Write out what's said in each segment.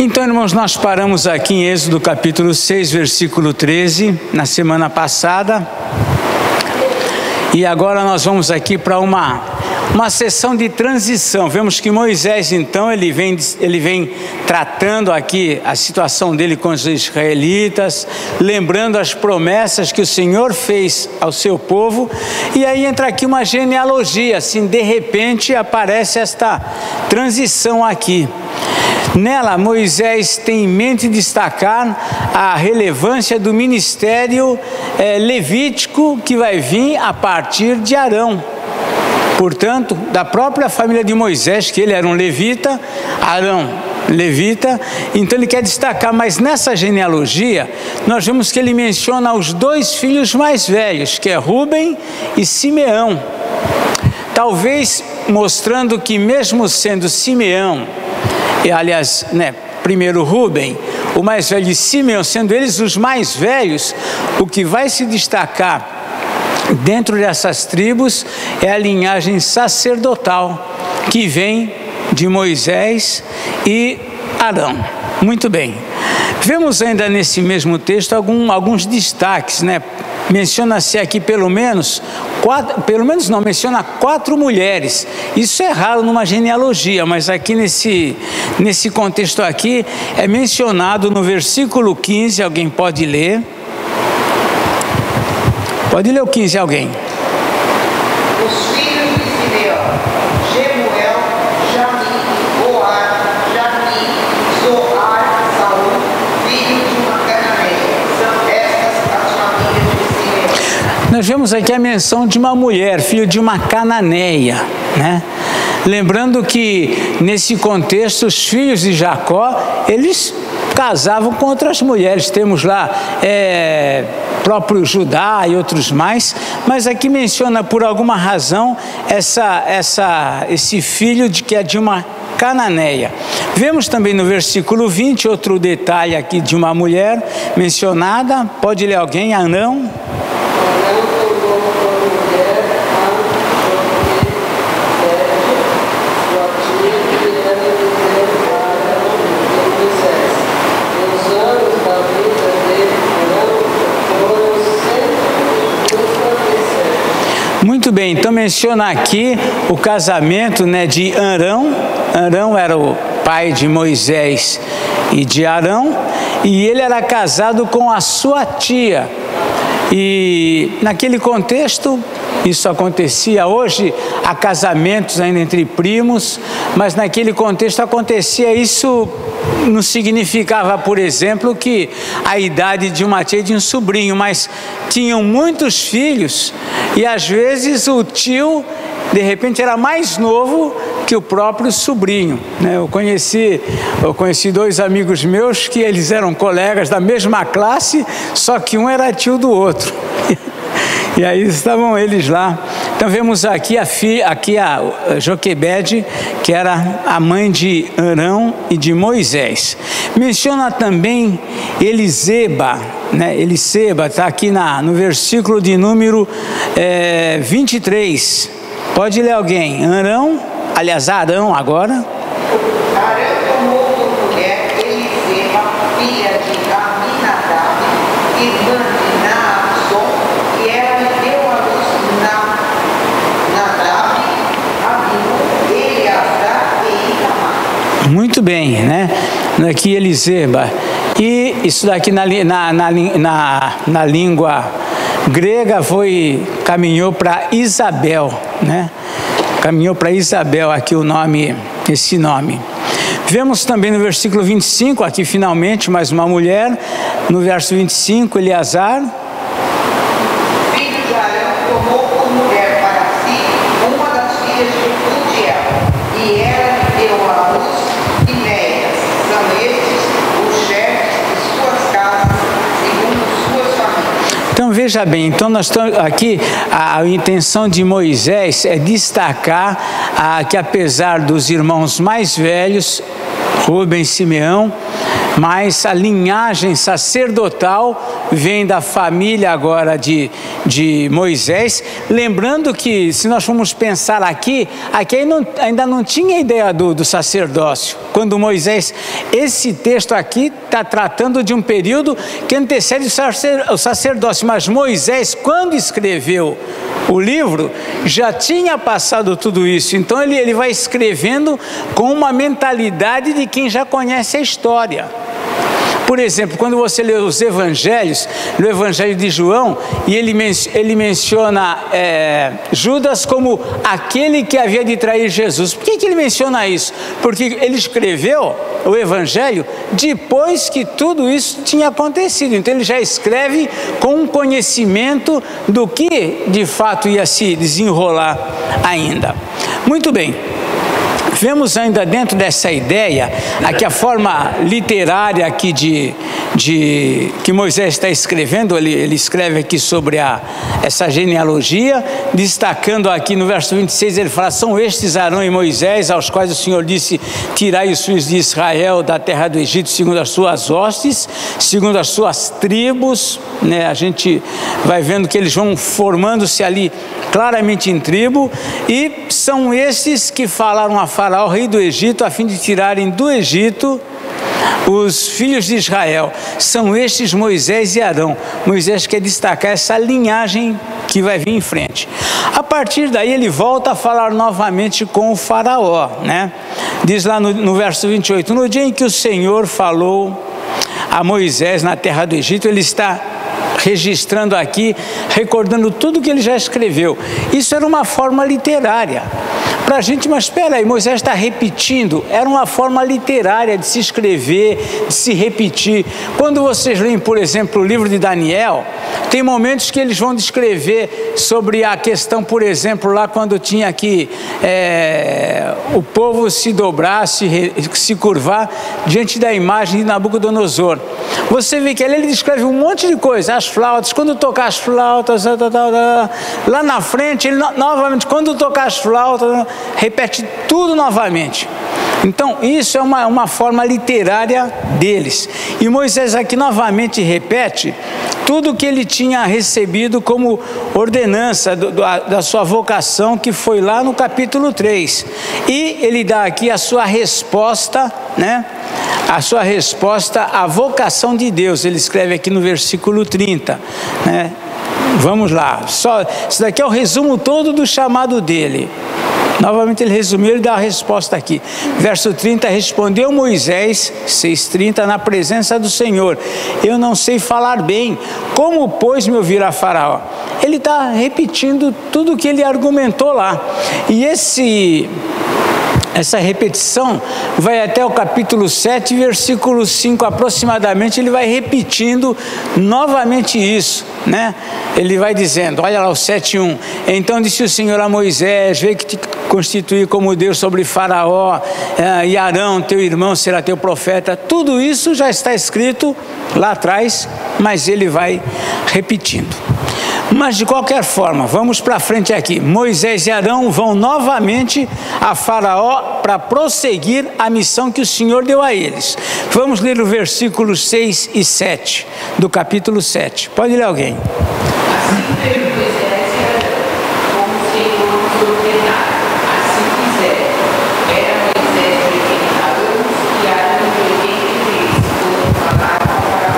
Então, irmãos, nós paramos aqui em Êxodo capítulo 6, versículo 13, na semana passada. E agora nós vamos aqui para uma sessão de transição. Vemos que Moisés, então, ele vem tratando aqui a situação dele com os israelitas, lembrando as promessas que o Senhor fez ao seu povo. E aí entra aqui uma genealogia, assim, de repente aparece esta transição aqui. Nela, Moisés tem em mente destacar a relevância do ministério levítico que vai vir a partir de Arão. Portanto, da própria família de Moisés, que ele era um levita, Arão, levita, então ele quer destacar, mas nessa genealogia, nós vemos que ele menciona os dois filhos mais velhos, que é Rúben e Simeão. Talvez mostrando que mesmo sendo Simeão, e aliás, primeiro Rúben, o mais velho, e Simeão, sendo eles os mais velhos, o que vai se destacar dentro dessas tribos é a linhagem sacerdotal que vem de Moisés e Arão. Muito bem. Vemos ainda nesse mesmo texto alguns destaques, Menciona-se aqui menciona 4 mulheres. Isso é raro numa genealogia, mas aqui nesse contexto aqui é mencionado no versículo 15, alguém pode ler? Pode ler o 15, alguém? Os filhos de Simeão, Jemuel, Jami, Boar, Jami, Zoar, Saul, filho de uma cananeia. São estas as famílias de Simeão. Nós vemos aqui a menção de uma mulher, filho de uma cananeia, Lembrando que nesse contexto os filhos de Jacó, eles casavam com outras mulheres. Temos lá próprio Judá e outros mais, mas aqui menciona por alguma razão esse filho que é de uma cananeia. Vemos também no versículo 20 outro detalhe aqui de uma mulher mencionada. Pode ler alguém? Arão. Muito bem, então menciona aqui o casamento de Arão. Arão era o pai de Moisés e de Arão, e ele era casado com a sua tia. E naquele contexto, isso acontecia. Hoje há casamentos ainda entre primos, mas naquele contexto acontecia isso. Não significava, por exemplo, que a idade de uma tia e de um sobrinho, mas tinham muitos filhos e às vezes o tio, de repente, era mais novo que o próprio sobrinho. Eu conheci 2 amigos meus que eles eram colegas da mesma classe, só que um era tio do outro. E aí estavam eles lá. Então vemos aqui a Joquebede, que era a mãe de Arão e de Moisés. Menciona também Eliseba, Eliseba está aqui no versículo de número 23. Pode ler alguém? Arão agora. Arão tomou por mulher Eliseba, filha de Aminadab, irmã de Naasson, e ela lhe deu a luz Nadab, Abiú, Eleazar e Itamar. Muito bem, Aqui Eliseba. E isso daqui na língua grega caminhou para Isabel, Caminhou para Isabel aqui esse nome. Vemos também no versículo 25, aqui finalmente mais uma mulher, no verso 25, Eleazar. Filho de Arão tomou por mulher para si uma das filhas de Fudiel, e ela lhe deu à luz Finéias. São estes os chefes de suas casas, segundo suas famílias. Então veja bem, então nós estamos aqui, a intenção de Moisés é destacar que apesar dos irmãos mais velhos, Rúben e Simeão, mas a linhagem sacerdotal vem da família agora de Moisés. Lembrando que, se nós formos pensar aqui ainda não tinha ideia do sacerdócio. Quando Moisés, esse texto aqui está tratando de um período que antecede o sacerdócio, mas Moisés, quando escreveu o livro, já tinha passado tudo isso. Então ele vai escrevendo com uma mentalidade de quem já conhece a história. Por exemplo, quando você lê os evangelhos, no evangelho de João, e ele menciona Judas como aquele que havia de trair Jesus. Por que ele menciona isso? Porque ele escreveu o evangelho depois que tudo isso tinha acontecido. Então ele já escreve com um conhecimento do que de fato ia se desenrolar ainda. Muito bem. Vemos ainda dentro dessa ideia, aqui a forma literária aqui que Moisés está escrevendo, ele escreve aqui sobre essa genealogia, destacando aqui no verso 26, ele fala: são estes Arão e Moisés, aos quais o Senhor disse: tirai os filhos de Israel da terra do Egito, segundo as suas hostes, segundo as suas tribos, né? A gente vai vendo que eles vão formando-se ali claramente em tribo, e são esses que falaram a Faraó, rei do Egito, a fim de tirarem do Egito os filhos de Israel. São estes Moisés e Arão. Moisés quer destacar essa linhagem que vai vir em frente. A partir daí ele volta a falar novamente com o Faraó, né? Diz lá no verso 28, no dia em que o Senhor falou a Moisés na terra do Egito, ele está registrando aqui, recordando tudo que ele já escreveu. Isso era uma forma literária para a gente, mas espera aí, Moisés está repetindo. Era uma forma literária de se escrever, de se repetir. Quando vocês leem, por exemplo, o livro de Daniel, tem momentos que eles vão descrever sobre a questão, por exemplo, lá quando tinha que o povo se dobrar, se curvar diante da imagem de Nabucodonosor. Você vê que ali ele descreve um monte de coisa, as flautas, quando tocar as flautas, lá na frente, ele novamente, quando tocar as flautas, repete tudo novamente. Então isso é uma forma literária deles. E Moisés aqui novamente repete tudo que ele tinha recebido como ordenança da sua vocação, que foi lá no capítulo 3. E ele dá aqui a sua resposta, né? A sua resposta à vocação de Deus. Ele escreve aqui no versículo 30, né? Vamos lá, isso daqui é o resumo todo do chamado dele. Novamente ele resumiu, ele dá a resposta aqui. Verso 30, respondeu Moisés, 6:30, na presença do Senhor: eu não sei falar bem, como pois me ouvirá Faraó? Ele está repetindo tudo o que ele argumentou lá. E essa repetição vai até o capítulo 7, versículo 5 aproximadamente. Ele vai repetindo novamente isso, né? Ele vai dizendo, olha lá o 7:1, então disse o Senhor a Moisés: vê que te constituí como Deus sobre Faraó, e Arão teu irmão será teu profeta. Tudo isso já está escrito lá atrás, mas ele vai repetindo. Mas de qualquer forma, vamos para frente aqui. Moisés e Arão vão novamente a Faraó para prosseguir a missão que o Senhor deu a eles. Vamos ler o versículos 6 e 7 do capítulo 7. Pode ler alguém. Assim fez Moisés e Arão, como o Senhor nos ordenara. Assim fizeram. Era Moisés de 80 anos e Arão de 83, quando falaram ao Faraó.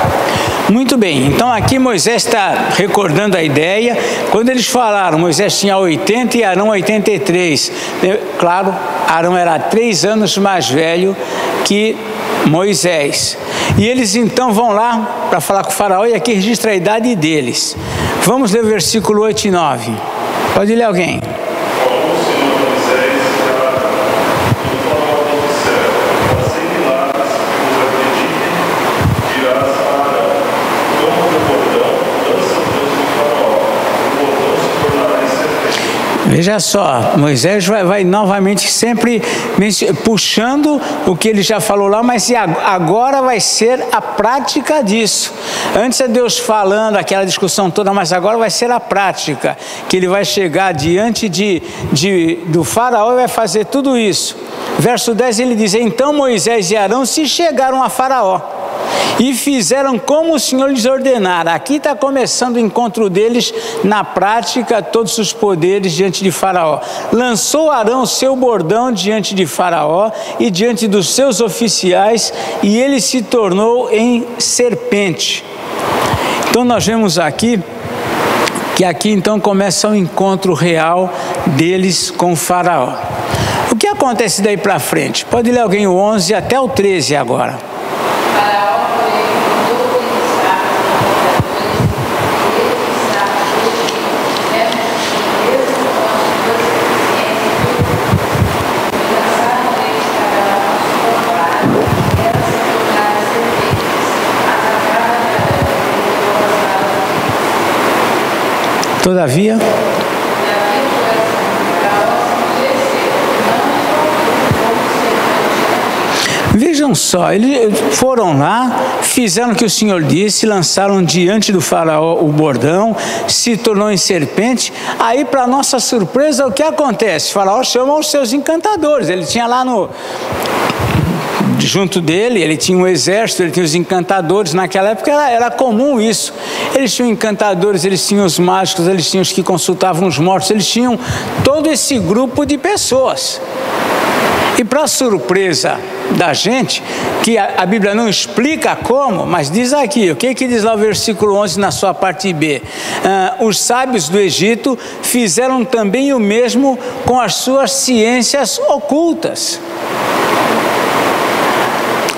Muito bem, então aqui Moisés está recordando a ideia. Quando eles falaram, Moisés tinha 80 e Arão 83. Claro, Arão era 3 anos mais velho que Moisés. E eles então vão lá para falar com o Faraó, e aqui registra a idade deles. Vamos ler o versículo 8 e 9. Pode ler alguém. Veja só, Moisés vai novamente sempre puxando o que ele já falou lá, mas agora vai ser a prática disso. Antes é Deus falando aquela discussão toda, mas agora vai ser a prática, que ele vai chegar diante do Faraó e vai fazer tudo isso. Verso 10 ele diz, então Moisés e Arão se chegaram a Faraó. e fizeram como o Senhor lhes ordenara. Aqui está começando o encontro deles na prática, todos os poderes diante de Faraó. Lançou Arão o seu bordão diante de Faraó e diante dos seus oficiais, e ele se tornou em serpente. Então nós vemos aqui que aqui então começa o encontro real deles com o Faraó. O que acontece daí para frente? Pode ler alguém o 11 até o 13 agora. Faraó, porém, mandou organizar Todavia, vejam só, eles foram lá, fizeram o que o Senhor disse, lançaram diante do Faraó o bordão, se tornou em serpente. Aí, para nossa surpresa, o que acontece? O Faraó chama os seus encantadores. Ele tinha lá junto dele, ele tinha um exército, ele tinha os encantadores. Naquela época era comum isso. Eles tinham encantadores, eles tinham os mágicos, eles tinham os que consultavam os mortos, eles tinham todo esse grupo de pessoas. E para surpresa da gente, que a Bíblia não explica como, mas diz aqui, o que diz lá o versículo 11 na sua parte B? Os sábios do Egito fizeram também o mesmo com as suas ciências ocultas.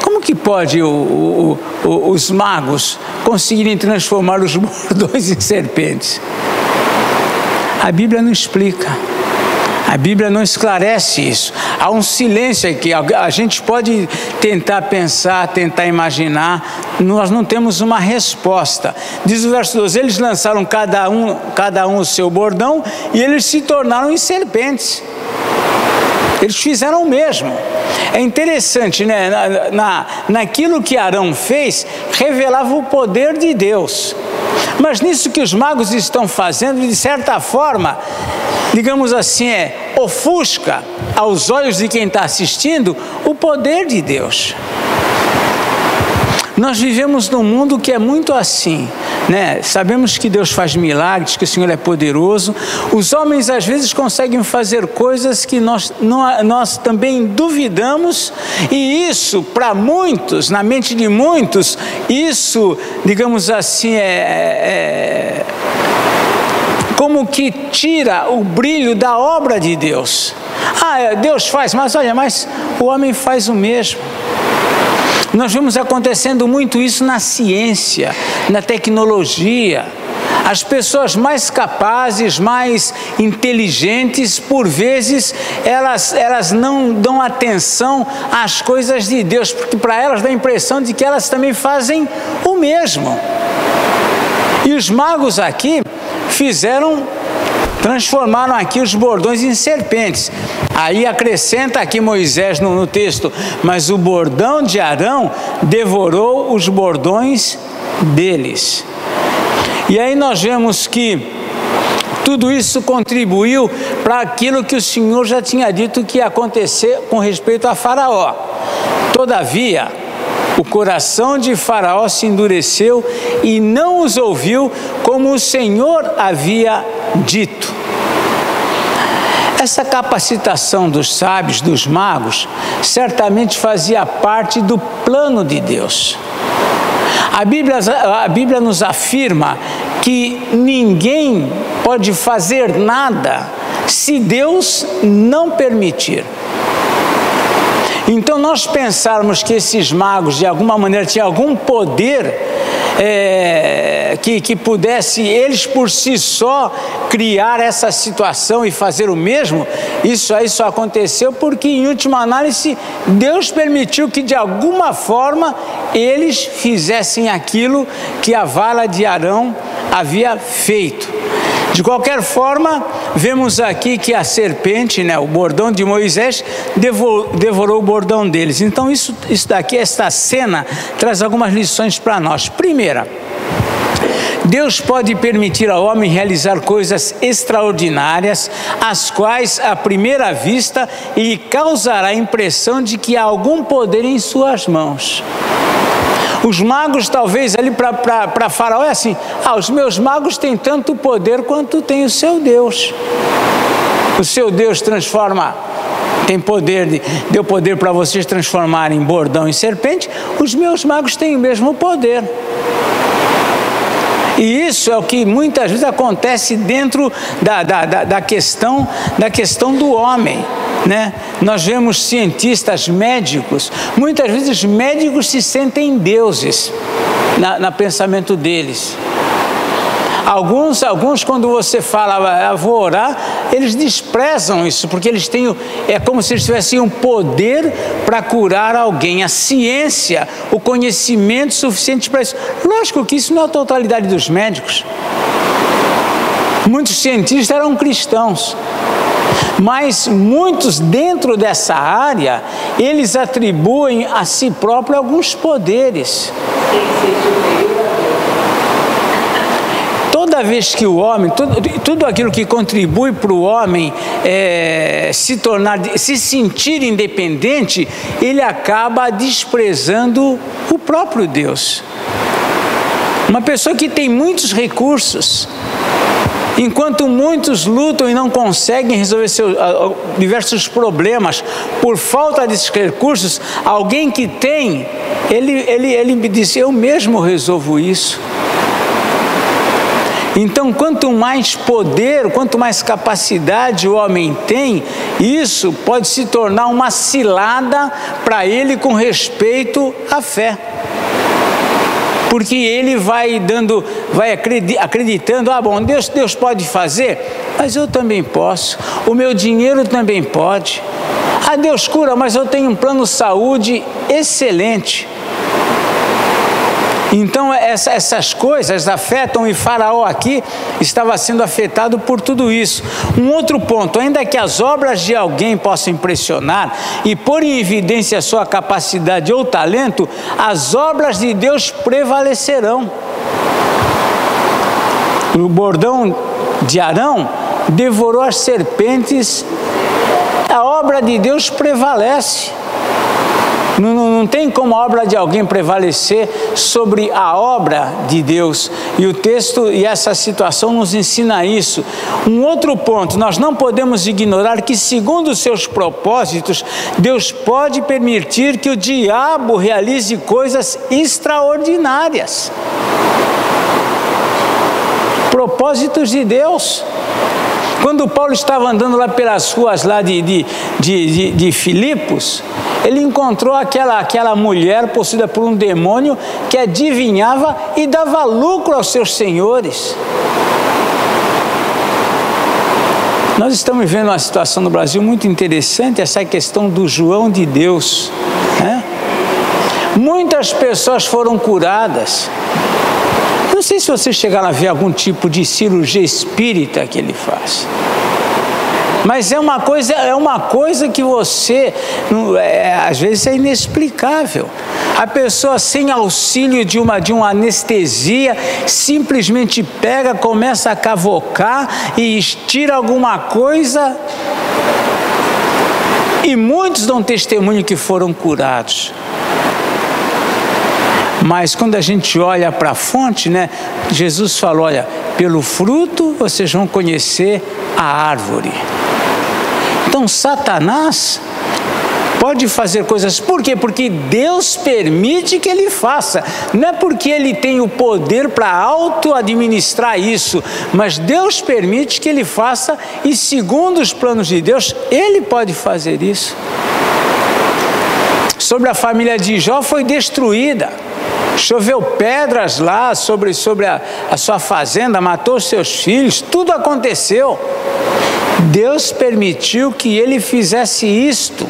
Como que pode os magos conseguirem transformar os bordões em serpentes? A Bíblia não explica. A Bíblia não esclarece isso. Há um silêncio aqui. A gente pode tentar pensar, tentar imaginar. Nós não temos uma resposta. Diz o verso 12: eles lançaram cada um o seu bordão e eles se tornaram em serpentes. Eles fizeram o mesmo. É interessante, né? Naquilo que Arão fez, revelava o poder de Deus. Mas nisso que os magos estão fazendo, de certa forma, digamos assim, ofusca aos olhos de quem está assistindo o poder de Deus. Nós vivemos num mundo que é muito assim, né? Sabemos que Deus faz milagres, que o Senhor é poderoso. Os homens às vezes conseguem fazer coisas que nós também duvidamos, e isso, para muitos, na mente de muitos, isso, digamos assim, como que tira o brilho da obra de Deus. Deus faz, mas olha, mas o homem faz o mesmo. Nós vemos acontecendo muito isso na ciência, na tecnologia. As pessoas mais capazes, mais inteligentes, por vezes, elas não dão atenção às coisas de Deus, porque para elas dá a impressão de que elas também fazem o mesmo. E os magos aqui transformaram aqui os bordões em serpentes. Aí acrescenta aqui Moisés no texto: mas o bordão de Arão devorou os bordões deles. E aí nós vemos que tudo isso contribuiu para aquilo que o Senhor já tinha dito que ia acontecer com respeito a Faraó. Todavia, o coração de Faraó se endureceu e não os ouviu, como o Senhor havia dito. Essa capacitação dos sábios, dos magos, certamente fazia parte do plano de Deus. A Bíblia nos afirma que ninguém pode fazer nada se Deus não permitir. Então, nós pensarmos que esses magos, de alguma maneira, tinham algum poder que pudesse, eles por si só, criar essa situação e fazer o mesmo, isso aí só aconteceu porque, em última análise, Deus permitiu que, de alguma forma, eles fizessem aquilo que a vara de Arão havia feito. De qualquer forma, vemos aqui que a serpente, o bordão de Moisés, devorou o bordão deles. Então isso daqui, esta cena, traz algumas lições para nós. Primeira, Deus pode permitir ao homem realizar coisas extraordinárias, as quais, à primeira vista, lhe causará a impressão de que há algum poder em suas mãos. Os magos, talvez, ali para Faraó é assim: os meus magos têm tanto poder quanto tem o seu Deus. O seu Deus transforma, deu poder para vocês transformarem bordão em serpente, os meus magos têm o mesmo poder. E isso é o que muitas vezes acontece dentro da questão do homem, né? Nós vemos cientistas, médicos, muitas vezes médicos se sentem deuses no pensamento deles. Alguns quando você fala, vou orar, eles desprezam isso, porque eles têm, é como se eles tivessem um poder para curar alguém, a ciência, o conhecimento suficiente para isso. Lógico que isso não é a totalidade dos médicos. Muitos cientistas eram cristãos, mas muitos dentro dessa área, eles atribuem a si próprio alguns poderes. Toda vez que o homem, tudo aquilo que contribui para o homem se sentir independente, ele acaba desprezando o próprio Deus. Uma pessoa que tem muitos recursos, enquanto muitos lutam e não conseguem resolver seus diversos problemas por falta desses recursos, alguém que tem, ele me diz: eu mesmo resolvo isso. Então, quanto mais poder, quanto mais capacidade o homem tem, isso pode se tornar uma cilada para ele com respeito à fé. Porque ele vai acreditando: bom, Deus pode fazer, mas eu também posso, o meu dinheiro também pode. Deus cura, mas eu tenho um plano de saúde excelente. Então essas coisas afetam, e Faraó aqui estava sendo afetado por tudo isso. Um outro ponto: ainda que as obras de alguém possam impressionar e pôr em evidência a sua capacidade ou talento, as obras de Deus prevalecerão. O bordão de Arão devorou as serpentes, a obra de Deus prevalece. Não tem como a obra de alguém prevalecer sobre a obra de Deus. E o texto e essa situação nos ensina isso. Um outro ponto: nós não podemos ignorar que, segundo os seus propósitos, Deus pode permitir que o diabo realize coisas extraordinárias. Propósitos de Deus. Quando Paulo estava andando lá pelas ruas lá de Filipos, ele encontrou aquela mulher possuída por um demônio que adivinhava e dava lucro aos seus senhores. Nós estamos vivendo uma situação no Brasil muito interessante, essa questão do João de Deus, né? Muitas pessoas foram curadas. Não sei se vocês chegaram a ver algum tipo de cirurgia espírita que ele faz. Mas é uma coisa que você, às vezes é inexplicável. A pessoa, sem auxílio de uma anestesia, simplesmente pega, começa a cavocar e estira alguma coisa. E muitos dão testemunho que foram curados. Mas quando a gente olha para a fonte, né, Jesus falou: olha, pelo fruto vocês vão conhecer a árvore. Então Satanás pode fazer coisas, por quê? Porque Deus permite que ele faça, não é porque ele tem o poder para auto-administrar isso, mas Deus permite que ele faça, e segundo os planos de Deus, ele pode fazer isso. Sobre a família de Jó, foi destruída. Choveu pedras lá sobre a sua fazenda, matou seus filhos, tudo aconteceu. Deus permitiu que ele fizesse isto.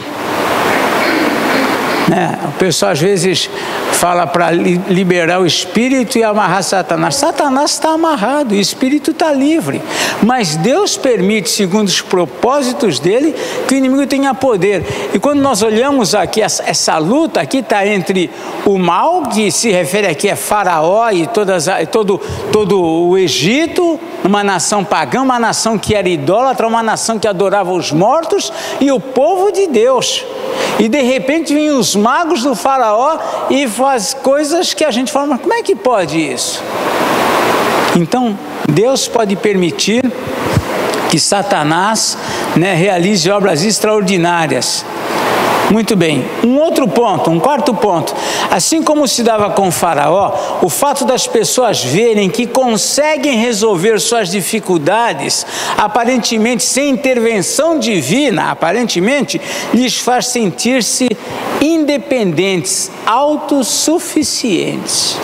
O pessoal às vezes fala para liberar o espírito e amarrar Satanás. Satanás está amarrado, o espírito está livre. Mas Deus permite, segundo os propósitos dele, que o inimigo tenha poder. E quando nós olhamos aqui, essa luta aqui está entre o mal, que se refere aqui a Faraó e todo o Egito, uma nação pagã, uma nação que era idólatra, uma nação que adorava os mortos, e o povo de Deus. E de repente vinham os magos do Faraó e faz coisas que a gente fala, mas como é que pode isso? Então, Deus pode permitir que Satanás, realize obras extraordinárias. Muito bem, um quarto ponto. Assim como se dava com Faraó, o fato das pessoas verem que conseguem resolver suas dificuldades, aparentemente sem intervenção divina, lhes faz sentir-se independentes, autossuficientes.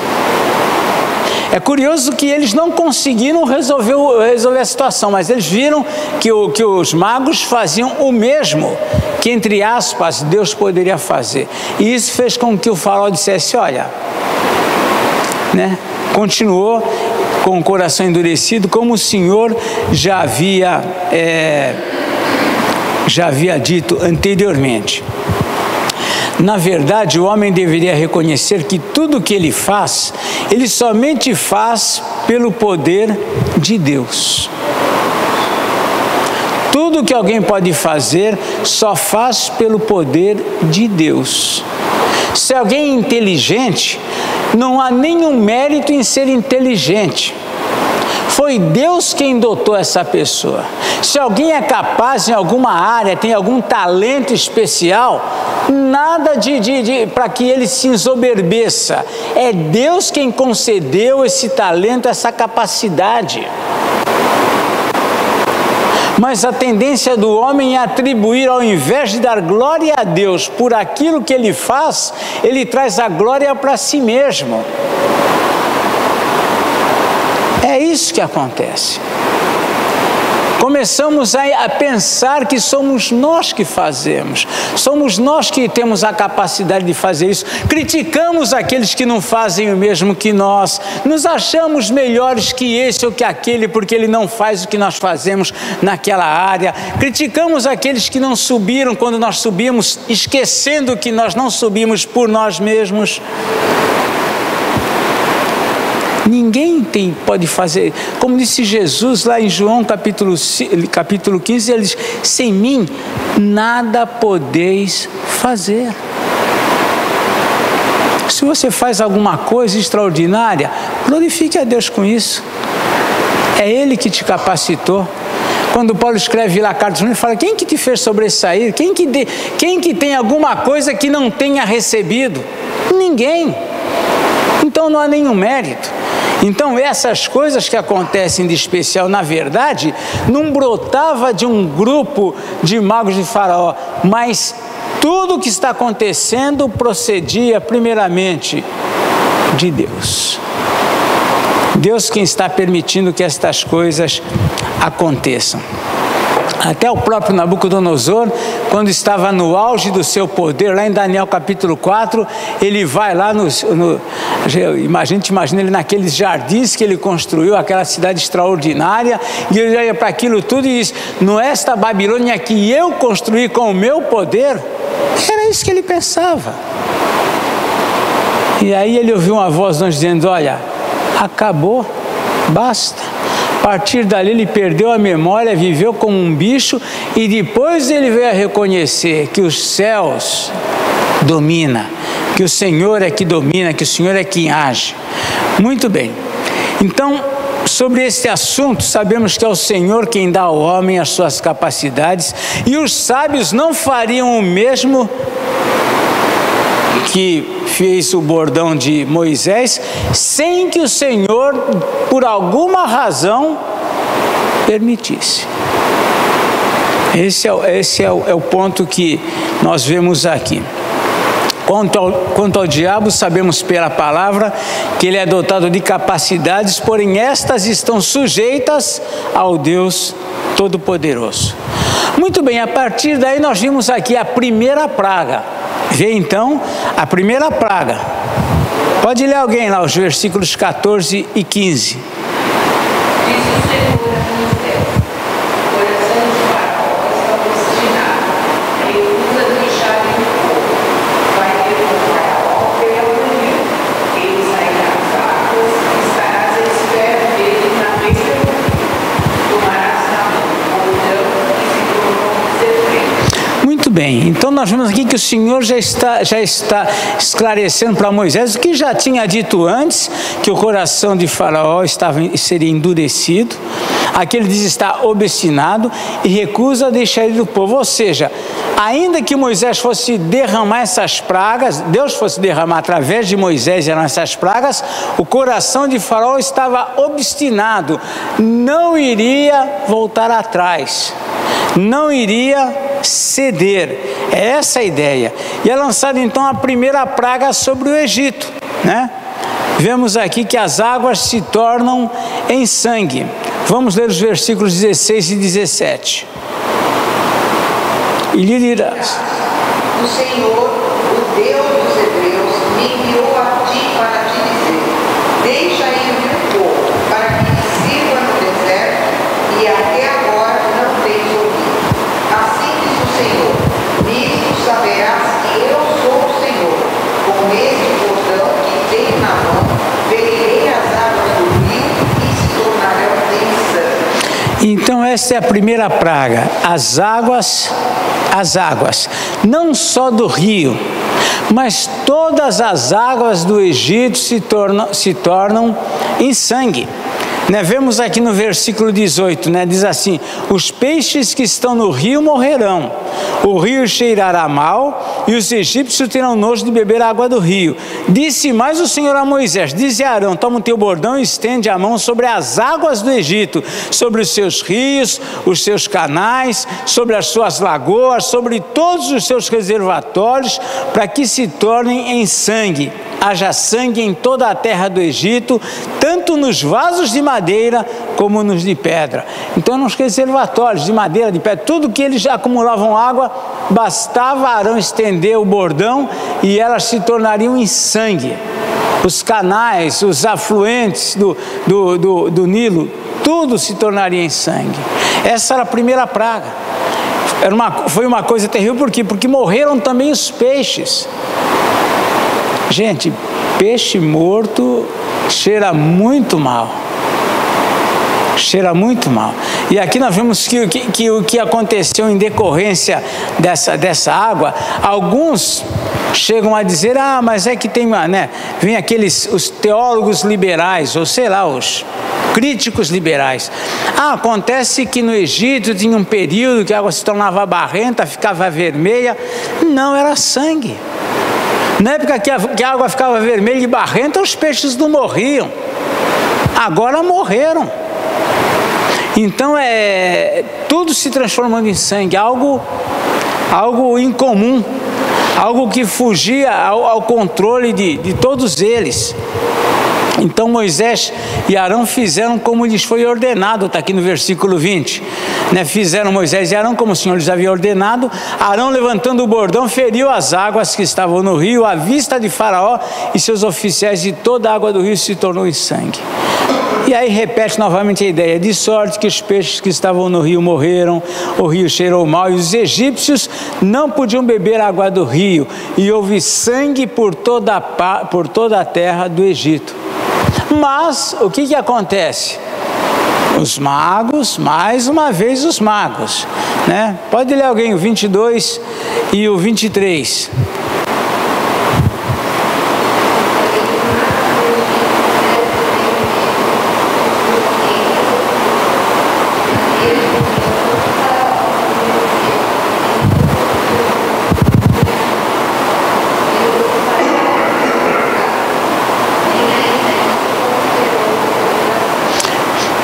É curioso que eles não conseguiram resolver a situação, mas eles viram que os magos faziam o mesmo que, entre aspas, Deus poderia fazer. E isso fez com que o faraó dissesse, olha, continuou com o coração endurecido, como o Senhor já havia dito anteriormente. Na verdade, o homem deveria reconhecer que tudo o que ele faz, ele somente faz pelo poder de Deus. Tudo que alguém pode fazer, só faz pelo poder de Deus. Se alguém é inteligente, não há nenhum mérito em ser inteligente. Foi Deus quem dotou essa pessoa. Se alguém é capaz em alguma área, tem algum talento especial, nada para que ele se ensoberbeça. É Deus quem concedeu esse talento, essa capacidade. Mas a tendência do homem é atribuir, ao invés de dar glória a Deus por aquilo que ele faz, ele traz a glória para si mesmo. É isso que acontece. Começamos a pensar que somos nós que fazemos, somos nós que temos a capacidade de fazer isso. Criticamos aqueles que não fazem o mesmo que nós, nos achamos melhores que esse ou que aquele porque ele não faz o que nós fazemos naquela área. Criticamos aqueles que não subiram quando nós subimos, esquecendo que nós não subimos por nós mesmos. Ninguém pode fazer, como disse Jesus lá em João capítulo 15, ele diz, sem mim nada podeis fazer. Se você faz alguma coisa extraordinária, glorifique a Deus com isso. É Ele que te capacitou. Quando Paulo escreve lá a carta, ele fala, quem que te fez sobressair? Quem que tem alguma coisa que não tenha recebido? Ninguém. Então não há nenhum mérito. Então essas coisas que acontecem de especial, na verdade, não brotava de um grupo de magos de Faraó, mas tudo o que está acontecendo procedia primeiramente de Deus. Deus quem está permitindo que estas coisas aconteçam. Até o próprio Nabucodonosor, quando estava no auge do seu poder, lá em Daniel capítulo 4, ele vai lá imagina ele naqueles jardins que ele construiu, aquela cidade extraordinária, e ele olha para aquilo tudo e diz, não é esta Babilônia que eu construí com o meu poder? Era isso que ele pensava. E aí ele ouviu uma voz dizendo, olha, acabou, basta. A partir dali ele perdeu a memória, viveu como um bicho, e depois ele veio a reconhecer que os céus domina, que o Senhor é que domina, que o Senhor é quem age. Muito bem. Então, sobre este assunto, sabemos que é o Senhor quem dá ao homem as suas capacidades, e os sábios não fariam o mesmo que fez o bordão de Moisés, sem que o Senhor, por alguma razão, permitisse. Esse é o ponto que nós vemos aqui. Quanto ao diabo, sabemos pela palavra que ele é dotado de capacidades, porém estas estão sujeitas ao Deus Todo-Poderoso. Muito bem, a partir daí nós vimos aqui a primeira praga. Vê então a primeira praga. Pode ler alguém lá os versículos 14 e 15. Diz o Senhor a Moisés, o coração de Faraó está obstinado, recusa deixar o povo, vai ter com Faraó pela manhã, ele sairá das águas, estarás à espera dele na beira do rio, tomarás na mão o bordão e se tornou serpente. Muito bem, então nós vemos aqui que o Senhor já está esclarecendo para Moisés o que já tinha dito antes, que o coração de Faraó seria endurecido. Aqui ele diz estar obstinado e recusa deixar ir do povo. Ou seja, ainda que Moisés fosse derramar essas pragas, Deus fosse derramar através de Moisés essas pragas, o coração de Faraó estava obstinado, não iria voltar atrás, não iria ceder. É essa a ideia. E é lançada então a primeira praga sobre o Egito, né? Vemos aqui que as águas se tornam em sangue. Vamos ler os versículos 16 e 17. E lhe dirás: o Senhor, o Deus dos hebreus, me enviou a ti para te dizer: deixa ir o meu povo, para que me sirva no deserto, e até agora não tens ouvido. Assim diz o Senhor: nisto saberás que eu sou o Senhor. Com este bordão que tenho na mão, ferirei as águas do rio e se tornarão em sangue. Então essa é a primeira praga, as águas, não só do rio, mas todas as águas do Egito se tornam em sangue. Vemos aqui no versículo 18, diz assim: os peixes que estão no rio morrerão, o rio cheirará mal e os egípcios terão nojo de beber a água do rio. Disse mais o Senhor a Moisés: dize a Arão, toma o teu bordão e estende a mão sobre as águas do Egito, sobre os seus rios, os seus canais, sobre as suas lagoas, sobre todos os seus reservatórios, para que se tornem em sangue. Haja sangue em toda a terra do Egito, tanto nos vasos de madeira como nos de pedra. Então nos reservatórios de madeira, de pedra, tudo que eles acumulavam água, bastava Arão estender o bordão e elas se tornariam em sangue. Os canais, os afluentes do Nilo, tudo se tornaria em sangue. Essa era a primeira praga. Foi uma coisa terrível, por quê? Porque morreram também os peixes. Gente, peixe morto cheira muito mal. Cheira muito mal. E aqui nós vemos que o que aconteceu em decorrência dessa água, alguns chegam a dizer: mas é que tem, vem os teólogos liberais, ou sei lá, os críticos liberais. Acontece que no Egito tinha um período que a água se tornava barrenta, ficava vermelha. Não, era sangue. Na época que a água ficava vermelha e barrenta, os peixes não morriam. Agora morreram. Então tudo se transformando em sangue, algo incomum, algo que fugia ao controle de todos eles. Então Moisés e Arão fizeram como lhes foi ordenado, está aqui no versículo 20. Fizeram Moisés e Arão como o Senhor lhes havia ordenado. Arão, levantando o bordão, feriu as águas que estavam no rio à vista de Faraó e seus oficiais, e toda a água do rio se tornou em sangue. E aí repete novamente a ideia: de sorte que os peixes que estavam no rio morreram, o rio cheirou mal e os egípcios não podiam beber a água do rio, e houve sangue por toda a terra do Egito. Mas o que acontece? Os magos, mais uma vez os magos, Pode ler alguém o 22 e o 23.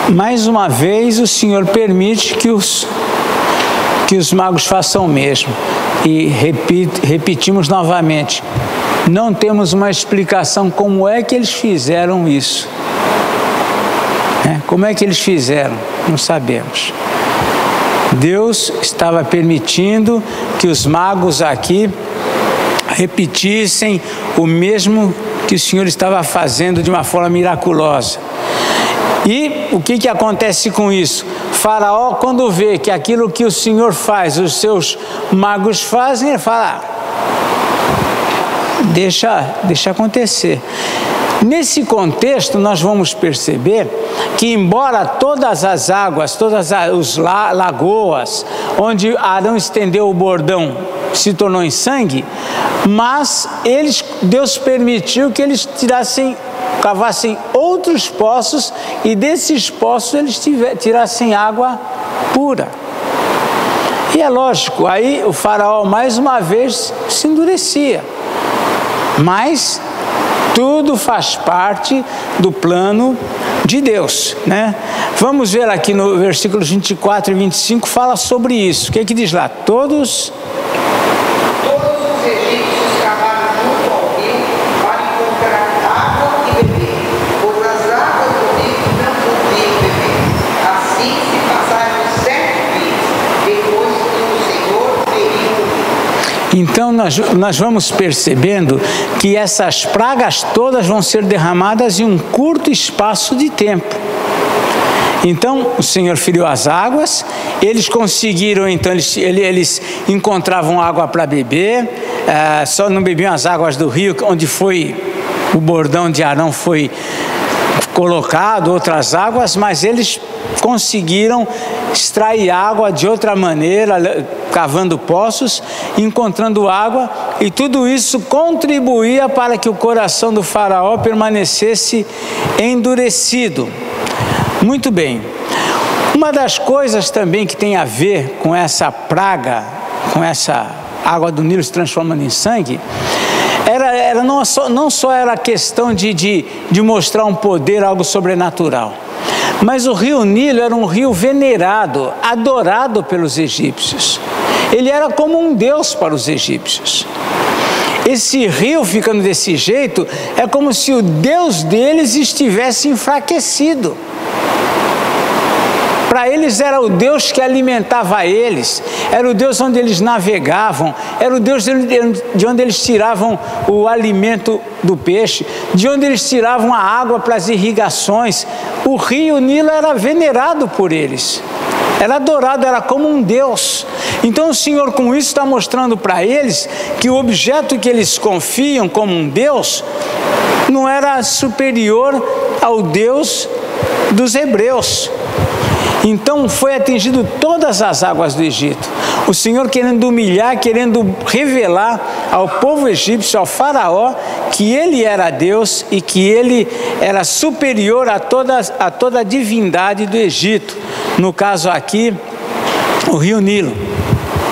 Mais uma vez o Senhor permite que os magos façam o mesmo. E repetimos novamente, não temos uma explicação como é que eles fizeram isso. Como é que eles fizeram? Não sabemos. Deus estava permitindo que os magos aqui repetissem o mesmo que o Senhor estava fazendo de uma forma miraculosa. E o que acontece com isso? Faraó, quando vê que aquilo que o Senhor faz, os seus magos fazem, ele fala: deixa acontecer. Nesse contexto, nós vamos perceber que, embora todas as águas, todas as lagoas, onde Arão estendeu o bordão, se tornou em sangue, mas Deus permitiu que eles cavassem outros poços, e desses poços eles tirassem água pura. E é lógico, aí o faraó mais uma vez se endurecia, mas tudo faz parte do plano de Deus, né? Vamos ver aqui no versículos 24 e 25, fala sobre isso. O que diz lá? Todos os egípcios cavaram junto ao rio para encontrar água e beber, pois as águas do rio não podiam beber. Assim se passaram 7 dias, depois que o Senhor feriu o rio. Então nós vamos percebendo que essas pragas todas vão ser derramadas em um curto espaço de tempo. Então o Senhor feriu as águas, eles conseguiram, então eles encontravam água para beber, só não bebiam as águas do rio, onde foi o bordão de Arão foi colocado, outras águas, mas eles conseguiram extrair água de outra maneira, cavando poços, encontrando água, e tudo isso contribuía para que o coração do faraó permanecesse endurecido. Muito bem. Uma das coisas também que tem a ver com essa praga, com essa água do Nilo se transformando em sangue, não só era a questão de mostrar um poder, algo sobrenatural, mas o rio Nilo era um rio venerado, adorado pelos egípcios. Ele era como um deus para os egípcios. Esse rio ficando desse jeito, é como se o Deus deles estivesse enfraquecido. Para eles era o Deus que alimentava eles, era o Deus onde eles navegavam, era o Deus de onde eles tiravam o alimento do peixe, de onde eles tiravam a água para as irrigações. O rio Nilo era venerado por eles, era adorado, era como um Deus. Então o Senhor com isso está mostrando para eles que o objeto que eles confiam como um Deus não era superior ao Deus dos hebreus. Então foi atingido todas as águas do Egito. O Senhor querendo humilhar, querendo revelar ao povo egípcio, ao faraó, que ele era Deus e que ele era superior a toda a divindade do Egito. No caso aqui, o rio Nilo.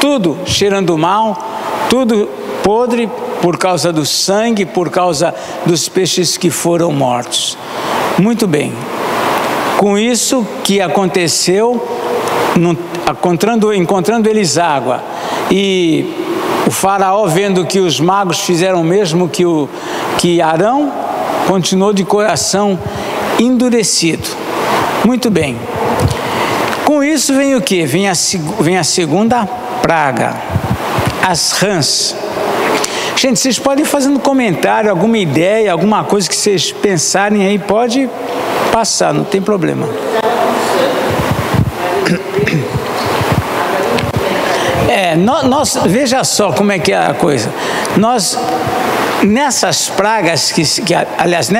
Tudo cheirando mal, tudo podre por causa do sangue, por causa dos peixes que foram mortos. Muito bem. Com isso que aconteceu, encontrando eles água, e o faraó vendo que os magos fizeram o mesmo que Arão, continuou de coração endurecido. Muito bem. Com isso vem o que? Vem a segunda praga, as rãs. Gente, vocês podem ir fazendo comentário, alguma ideia, alguma coisa que vocês pensarem aí, pode passar, não tem problema. Veja só como é que é a coisa. Nós, nessas pragas, aliás,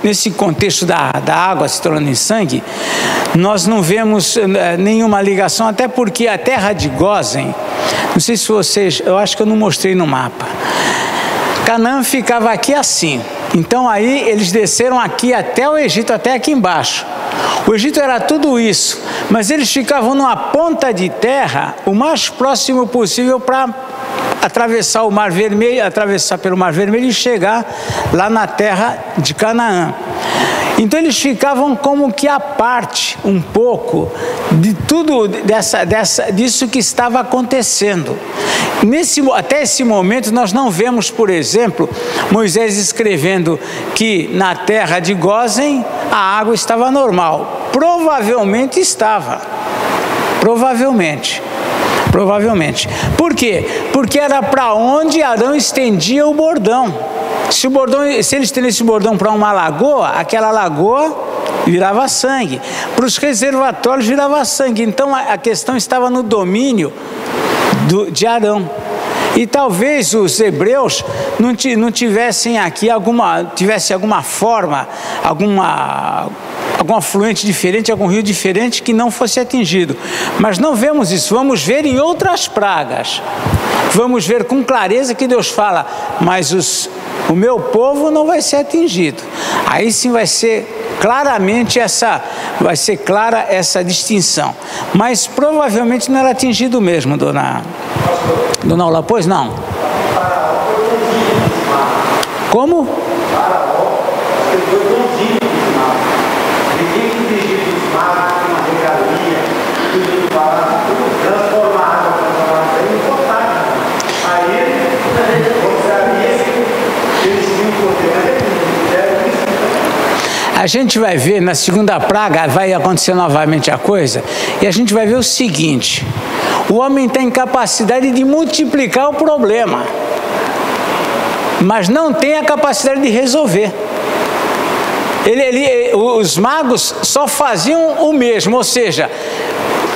nesse contexto da água se tornando em sangue, nós não vemos nenhuma ligação, até porque a terra de Gósen, não sei se vocês, eu acho que eu não mostrei no mapa, Canaã ficava aqui assim. Então aí eles desceram aqui até o Egito, até aqui embaixo. O Egito era tudo isso, mas eles ficavam numa ponta de terra o mais próximo possível para atravessar o Mar Vermelho, atravessar pelo Mar Vermelho e chegar lá na terra de Canaã. Então eles ficavam como que à parte um pouco de tudo disso que estava acontecendo. Até esse momento nós não vemos, por exemplo, Moisés escrevendo que na terra de Gósen a água estava normal. Provavelmente estava. Provavelmente. Por quê? Porque era para onde Arão estendia o bordão. Se ele estendesse o bordão para uma lagoa, aquela lagoa virava sangue. Para os reservatórios virava sangue. Então a questão estava no domínio de Arão. E talvez os hebreus não tivessem aqui tivesse alguma forma, algum afluente diferente, algum rio diferente que não fosse atingido. Mas não vemos isso, vamos ver em outras pragas. Vamos ver com clareza que Deus fala, mas o meu povo não vai ser atingido. Aí sim vai ser claramente vai ser clara essa distinção. Mas provavelmente não era atingido mesmo, dona Aula, pois não? Como? A gente vai ver na segunda praga, vai acontecer novamente a coisa, e a gente vai ver o seguinte: o homem tem capacidade de multiplicar o problema, mas não tem a capacidade de resolver. Os magos só faziam o mesmo, ou seja,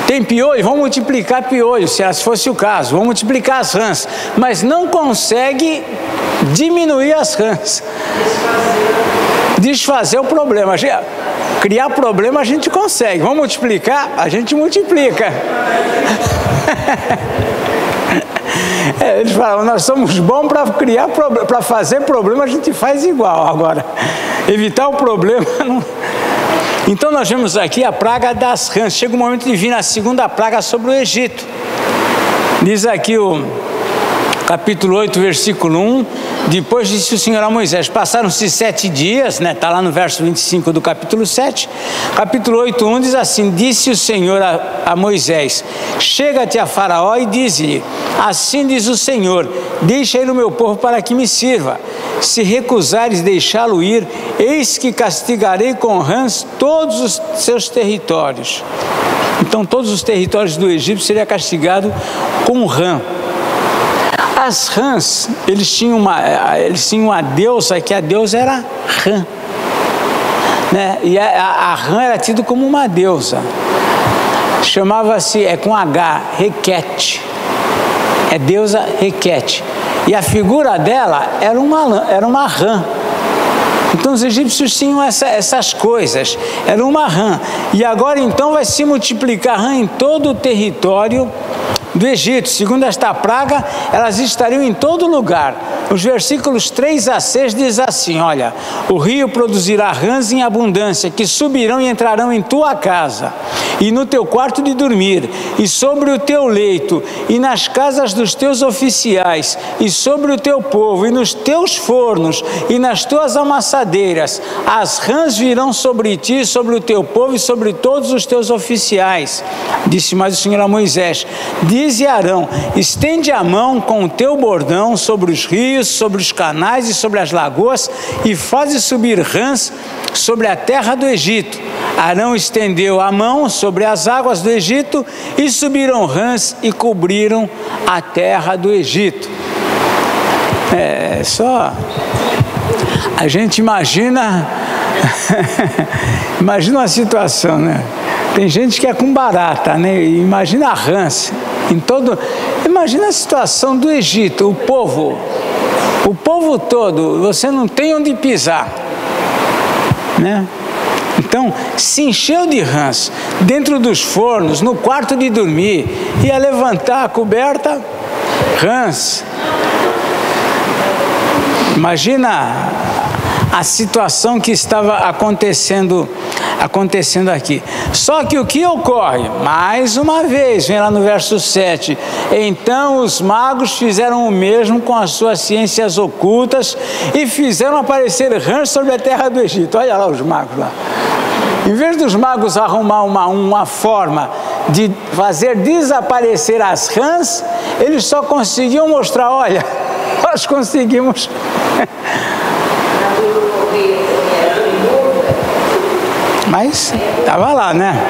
tem piolho, vão multiplicar piolho, se fosse o caso, vão multiplicar as rãs, mas não consegue diminuir as rãs. Desfazer o problema. Criar problema a gente consegue. Vamos multiplicar? A gente multiplica. Eles falam, nós somos bons para criar problema, para fazer problema a gente faz igual. Agora, evitar o problema não. Então nós vemos aqui a praga das rãs. Chega o momento de vir a segunda praga sobre o Egito. Diz aqui o capítulo 8, versículo 1, depois disse o Senhor a Moisés, passaram-se 7 dias, está lá no verso 25 do capítulo 7, capítulo 8, 1 diz assim, disse o Senhor a Moisés, chega-te a Faraó e diz-lhe, assim diz o Senhor, deixa ir o meu povo para que me sirva, se recusares deixá-lo ir, eis que castigarei com rãs todos os seus territórios. Então todos os territórios do Egito seriam castigados com rã. As rãs, eles tinham uma deusa, que a deusa era Rã, né? E a rã era tida como uma deusa, chamava-se, com H, Requete, deusa Requete, e a figura dela era uma rã. Então os egípcios tinham essas coisas, era uma rã, e agora então vai se multiplicar rã em todo o território do Egito. Segundo esta praga, elas estariam em todo lugar. Os versículos 3 a 6 diz assim, olha, o rio produzirá rãs em abundância, que subirão e entrarão em tua casa, e no teu quarto de dormir, e sobre o teu leito, e nas casas dos teus oficiais, e sobre o teu povo, e nos teus fornos, e nas tuas amassadeiras. As rãs virão sobre ti, sobre o teu povo, e sobre todos os teus oficiais. Disse mais o Senhor a Moisés, dize a Arão, estende a mão com o teu bordão sobre os rios, sobre os canais e sobre as lagoas, e faze subir rãs sobre a terra do Egito. Arão estendeu a mão sobre as águas do Egito, e subiram rãs e cobriram a terra do Egito. Só a gente imagina imagina uma situação, né? Tem gente que é com barata, né? Imagina a rãs imagina a situação do Egito, o povo todo, você não tem onde pisar, né? Então, se encheu de rãs dentro dos fornos, no quarto de dormir, ia levantar a coberta, rãs. Imagina a situação que estava acontecendo aqui. Só que o que ocorre? Mais uma vez, vem lá no verso 7, então os magos fizeram o mesmo com as suas ciências ocultas e fizeram aparecer rãs sobre a terra do Egito. Olha lá os magos lá. Em vez dos magos arrumar uma forma de fazer desaparecer as rãs, eles só conseguiam mostrar, olha, nós conseguimos. Mas estava lá, né?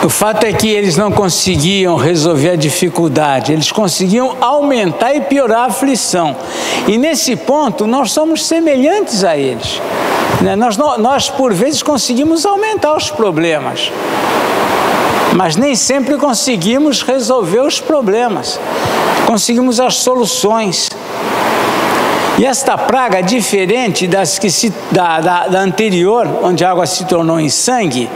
O fato é que eles não conseguiam resolver a dificuldade, eles conseguiam aumentar e piorar a aflição. E nesse ponto, nós somos semelhantes a eles, né? Nós, por vezes, conseguimos aumentar os problemas, mas nem sempre conseguimos resolver os problemas, conseguimos as soluções. E esta praga, diferente das que da anterior, onde a água se tornou em sangue,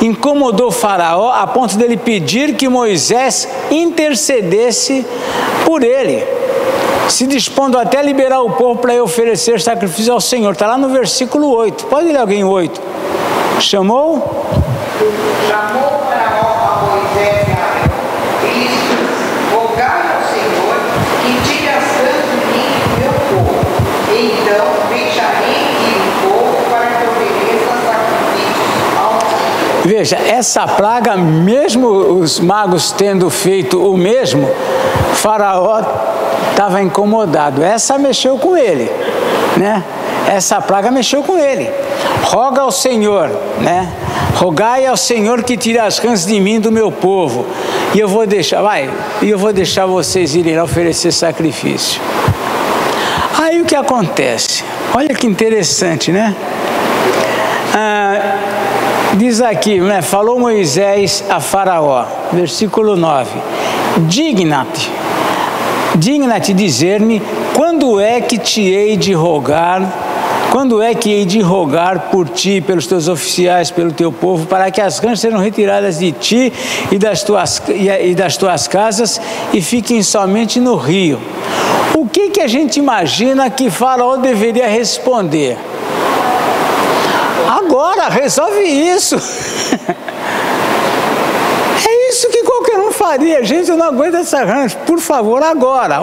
incomodou Faraó a ponto dele pedir que Moisés intercedesse por ele, se dispondo até a liberar o povo para oferecer sacrifício ao Senhor. Está lá no versículo 8. Pode ler alguém 8? Chamou Faraó a Moisés e Arão e lhes disse: rogai ao Senhor que tire as rãs de mim do meu povo. Então deixarei ir o povo para que ofereça sacrifícios ao Senhor. Veja, essa praga, mesmo os magos tendo feito o mesmo, Faraó estava incomodado. Essa mexeu com ele, né? Essa praga mexeu com ele. Roga ao Senhor, né? Rogai ao Senhor que tire as rãs de mim do meu povo, e eu vou deixar vocês irem lá oferecer sacrifício. Aí o que acontece? Olha que interessante, né? Diz aqui, né? Falou Moisés a Faraó, versículo 9: digna-te dizer-me quando é que hei de rogar por ti, pelos teus oficiais, pelo teu povo, para que as rãs sejam retiradas de ti e das tuas casas e fiquem somente no rio. O que a gente imagina que Faraó deveria responder? Agora, resolve isso. É isso que qualquer um faria. Gente, eu não aguento essa rã, por favor, agora.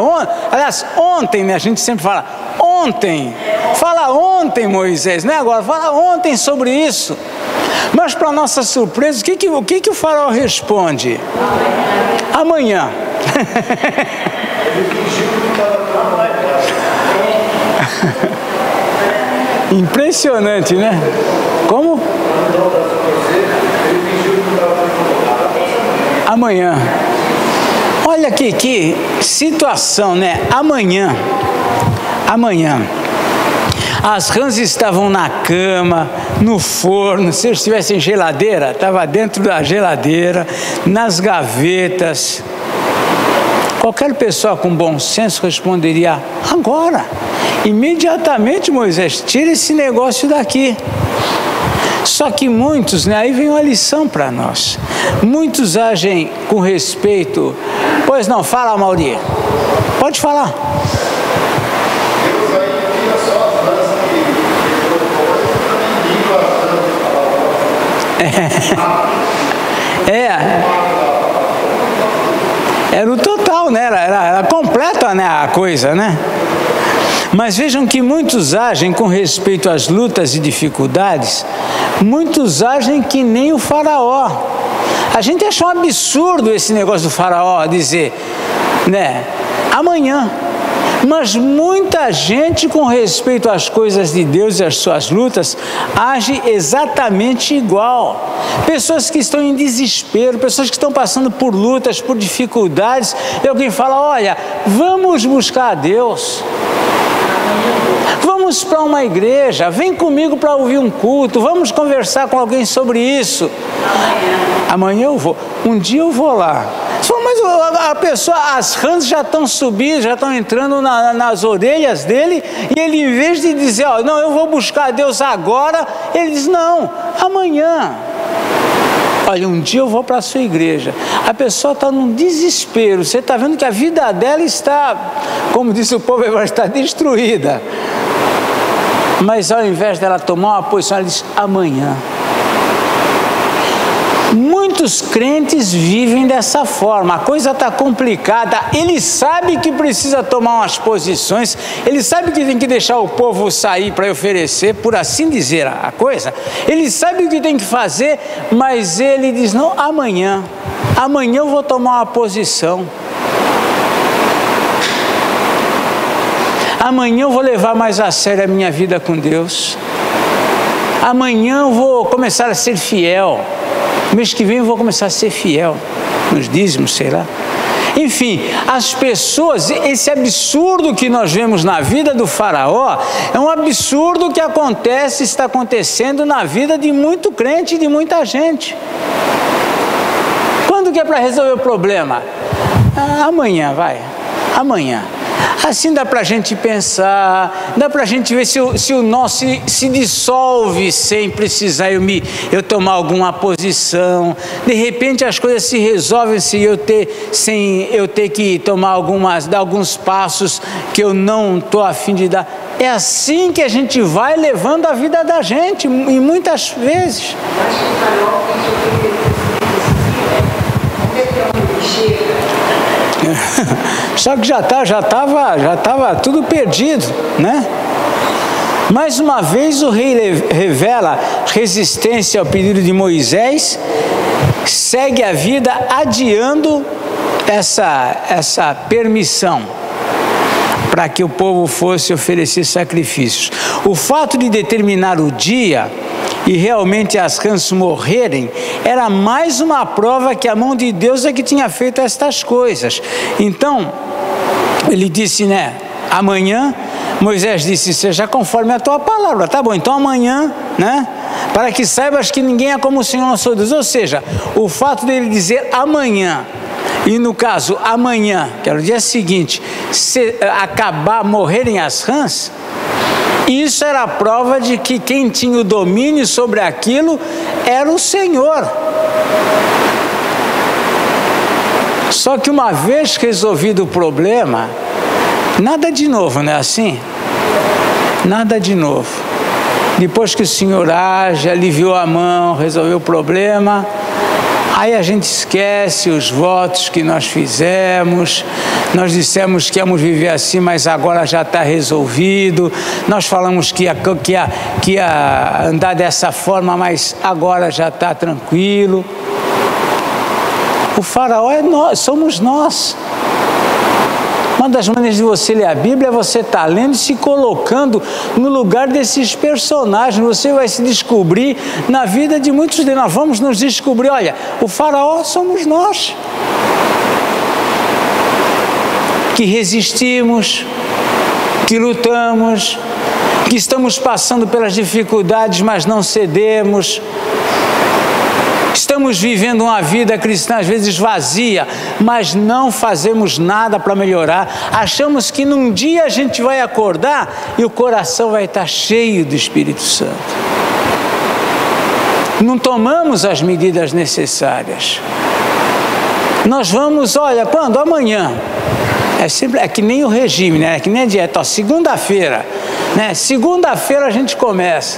Aliás, ontem, né, a gente sempre fala, ontem. Fala ontem, Moisés, não é agora, fala ontem sobre isso. Mas, para nossa surpresa, o que o Faraó responde? Amanhã. Impressionante, né? Como? Amanhã. Olha aqui, que situação, né? Amanhã. As rãs estavam na cama, no forno. Se eles tivessem geladeira, estava dentro da geladeira, nas gavetas. Qualquer pessoa com bom senso responderia: agora, imediatamente, Moisés, tira esse negócio daqui. Só que muitos, né, aí vem uma lição para nós. Muitos agem com respeito. Pois não, fala, Mauri. Pode falar. Era o total, né? Era completa, né, a coisa, né? Mas vejam que muitos agem com respeito às lutas e dificuldades, muitos agem que nem o Faraó. A gente acha um absurdo esse negócio do Faraó dizer, né, amanhã. Mas muita gente, com respeito às coisas de Deus e às suas lutas, age exatamente igual. Pessoas que estão em desespero, pessoas que estão passando por lutas, por dificuldades, e alguém fala: olha, vamos buscar a Deus. Vamos para uma igreja, vem comigo para ouvir um culto, vamos conversar com alguém sobre isso. Amanhã eu vou, um dia eu vou lá. Mas a pessoa, as rãs já estão subindo, já estão entrando nas orelhas dele, e ele, em vez de dizer, ó, não, eu vou buscar a Deus agora, ele diz, não, amanhã. Olha, um dia eu vou para a sua igreja. A pessoa está num desespero, você está vendo que a vida dela está, como disse o povo, está destruída. Mas ao invés dela tomar uma posição, ela diz, amanhã. Muitos crentes vivem dessa forma, a coisa está complicada, ele sabe que precisa tomar umas posições, ele sabe que tem que deixar o povo sair para oferecer, por assim dizer a coisa, ele sabe o que tem que fazer, mas ele diz, não, amanhã eu vou tomar uma posição, amanhã eu vou levar mais a sério a minha vida com Deus, amanhã eu vou começar a ser fiel, mês que vem eu vou começar a ser fiel, nos dízimos, sei lá. Enfim, as pessoas, esse absurdo que nós vemos na vida do Faraó, é um absurdo que está acontecendo na vida de muito crente e de muita gente. Quando que é para resolver o problema? Amanhã, vai, amanhã. Assim dá para a gente pensar, dá para a gente ver se o nosso se dissolve sem precisar eu tomar alguma posição. De repente as coisas se resolvem sem eu ter que dar alguns passos que eu não estou a fim de dar. É assim que a gente vai levando a vida da gente, e muitas vezes. Acho que o Farol Só que já estava tudo perdido, né? Mais uma vez o rei revela resistência ao pedido de Moisés, segue a vida adiando essa permissão para que o povo fosse oferecer sacrifícios. O fato de determinar o dia e realmente as rãs morrerem era mais uma prova que a mão de Deus é que tinha feito estas coisas. Então ele disse, né, amanhã. Moisés disse, seja conforme a tua palavra. Tá bom, então amanhã, né, para que saibas que ninguém é como o Senhor nosso Deus. Ou seja, o fato dele dizer amanhã, e no caso amanhã, que era o dia seguinte, morrerem as rãs, isso era a prova de que quem tinha o domínio sobre aquilo era o Senhor. Só que uma vez resolvido o problema, nada de novo, não é assim? Nada de novo. Depois que o Senhor age, aliviou a mão, resolveu o problema, aí a gente esquece os votos que nós fizemos, nós dissemos que íamos viver assim, mas agora já está resolvido, nós falamos que ia andar dessa forma, mas agora já está tranquilo. O faraó somos nós. Uma das maneiras de você ler a Bíblia é você estar lendo e se colocando no lugar desses personagens. Você vai se descobrir na vida de muitos deles. Nós vamos nos descobrir, olha, o faraó somos nós. Que resistimos, que lutamos, que estamos passando pelas dificuldades, mas não cedemos. Estamos vivendo uma vida cristã às vezes vazia, mas não fazemos nada para melhorar. Achamos que num dia a gente vai acordar e o coração vai estar cheio do Espírito Santo. Não tomamos as medidas necessárias. Nós vamos, olha, quando? Amanhã. É que nem o regime, né? É que nem a dieta. Segunda-feira, né? Segunda-feira a gente começa.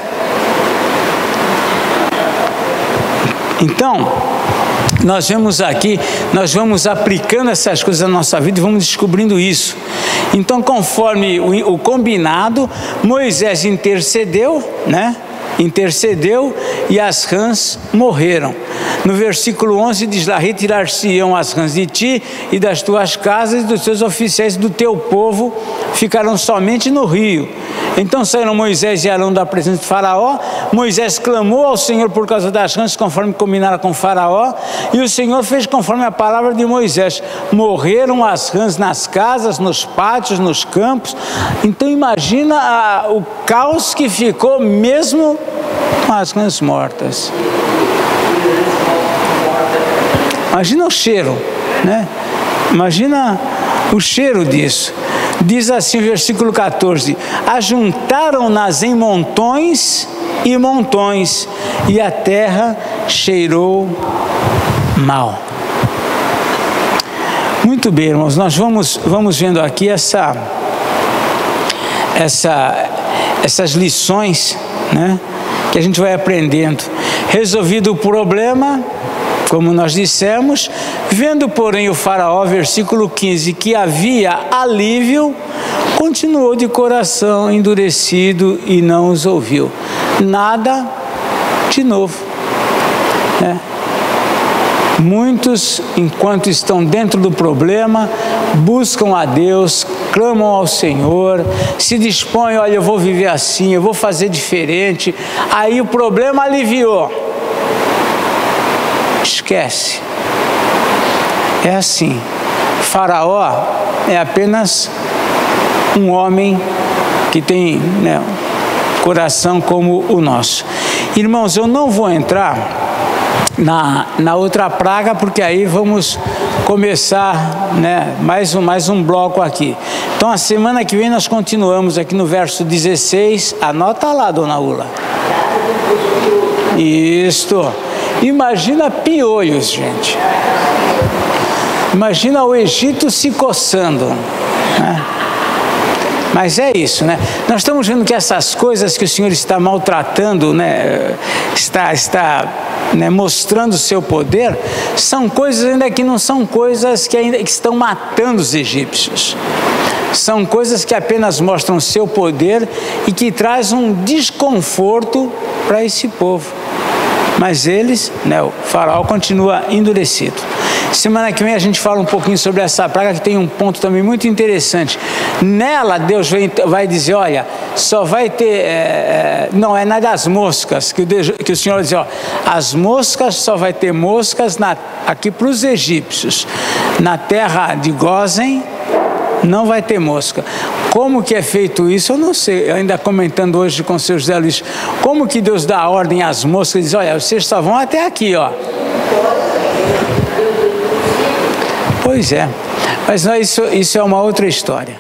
Então, nós vamos aplicando essas coisas na nossa vida e vamos descobrindo isso. Então, conforme o combinado, Moisés intercedeu, né? Intercedeu e as rãs morreram. No versículo 11 diz lá, retirar-se-ão as rãs de ti e das tuas casas e dos teus oficiais do teu povo ficarão somente no rio. Então saíram Moisés e Arão da presença de Faraó. Moisés clamou ao Senhor por causa das rãs, conforme combinara com Faraó, e o Senhor fez conforme a palavra de Moisés. Morreram as rãs nas casas, nos pátios, nos campos. Então imagina o caos que ficou mesmo com as rãs mortas. Imagina o cheiro, né? Imagina o cheiro disso. Diz assim o versículo 14, ajuntaram-nas em montões e montões, e a terra cheirou mal. Muito bem, irmãos, nós vamos vendo aqui essas lições, né, que a gente vai aprendendo. Resolvido o problema, como nós dissemos, vendo porém o faraó, versículo 15, que havia alívio, continuou de coração endurecido e não os ouviu. Nada de novo, né? Muitos, enquanto estão dentro do problema, buscam a Deus, clamam ao Senhor, se dispõem, olha, eu vou viver assim, eu vou fazer diferente, aí o problema aliviou. Esquece. É assim. Faraó é apenas um homem que tem, né, coração como o nosso. Irmãos, eu não vou entrar na outra praga, porque aí vamos começar, né, mais um bloco aqui. Então a semana que vem nós continuamos aqui no verso 16, anota lá, dona Ula. Isto. Imagina piolhos, gente. Imagina o Egito se coçando, né? Mas é isso, né? Nós estamos vendo que essas coisas que o Senhor está maltratando, né, está né, mostrando o seu poder, são coisas ainda que não são coisas que ainda que estão matando os egípcios. São coisas que apenas mostram o seu poder e que traz um desconforto para esse povo. Mas eles, né, o faraó continua endurecido. Semana que vem a gente fala um pouquinho sobre essa praga, que tem um ponto também muito interessante. Nela Deus vai dizer, olha, só vai ter, não é nada das moscas, que o Senhor vai dizer, ó, as moscas só vai ter moscas aqui para os egípcios. Na terra de Gósen não vai ter mosca. Como que é feito isso? Eu não sei. Eu ainda comentando hoje com o seu José Luiz, como que Deus dá ordem às moscas e diz, olha, vocês só vão até aqui, ó. Pois é, mas não, isso é uma outra história.